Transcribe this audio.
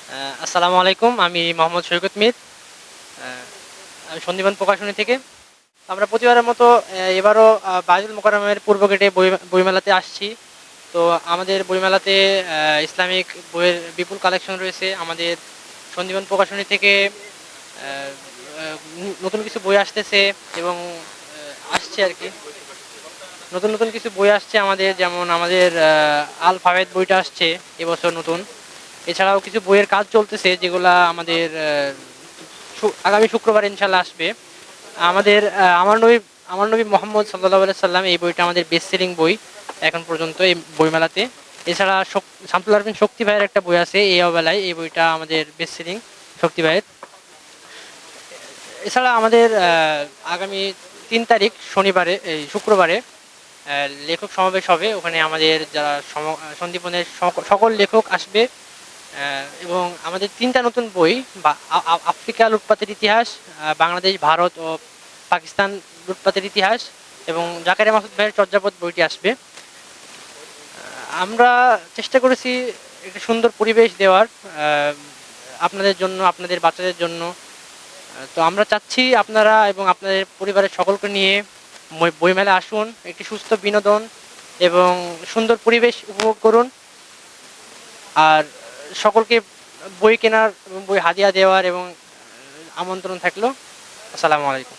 আসসালামু আলাইকুম। আমি মোহাম্মদ সৈকত মির। আ আমি সন্দীপন প্রকাশনী থেকে। আমরা প্রতিবারের মতো এবারও বায়তুল মোকাররমের পূর্ব গেটে বইমেলাতে আসছি। তো আমাদের বইমেলাতে ইসলামিক বইয়ের বিপুল কালেকশন রয়েছে। আমাদের সন্দীপন প্রকাশনী থেকে আ আ নতুন কিছু বই আসতেছে এবং আসছে আরকি। নতুন কিছু বই আসছে আমাদের, যেমন আমাদের আল ফাওয়ায়েদ বইটা আসছে এবছর নতুন। এছাড়াও কিছু বইয়ের কাজ চলতেছে যেগুলা আমাদের আগামী শুক্রবার ইনশাআল্লাহ আসবে। আমাদের আমার নবী মোহাম্মদ সাল্লাল্লাহু আলাইহি সাল্লাম এই বইটা আমাদের বেস্ট সেলিং বই এখন পর্যন্ত এই বইমেলাতে। এছাড়া শামসুল আরফিন শক্তি ভাইয়ের একটা বই আছে এই অবেলায়, এই বইটা আমাদের বেস্ট সেলিং শক্তি ভাইয়ের। এছাড়া আমাদের আগামী ৩ তারিখ শনিবারে এই শুক্রবারে লেখক সমাবেশ হবে। ওখানে আমাদের যারা সন্দীপনের সকল লেখক আসবে এবং আমাদের ৩ টা নতুন বই বা আফ্রিকা লুটপাটের ইতিহাস, বাংলাদেশ, ভারত ও পাকিস্তান লুটপাটের ইতিহাস এবং জাকারিয়া মাসুদ ভাইয়ের চর্যাপদ বইটি আসবে। আমরা চেষ্টা করেছি একটা সুন্দর পরিবেশ দেওয়ার আপনাদের জন্য, আপনাদের বাচ্চাদের জন্য। তো আমরা চাচ্ছি আপনারা এবং আপনাদের পরিবারের সকলকে নিয়ে বইমেলায় আসুন, একটি সুস্থ বিনোদন এবং সুন্দর পরিবেশ উপভোগ করুন। আর সকলকে বই কেনার এবং বই হাদিয়া দেওয়ার এবং আমন্ত্রণ থাকলো। আসসালামু আলাইকুম।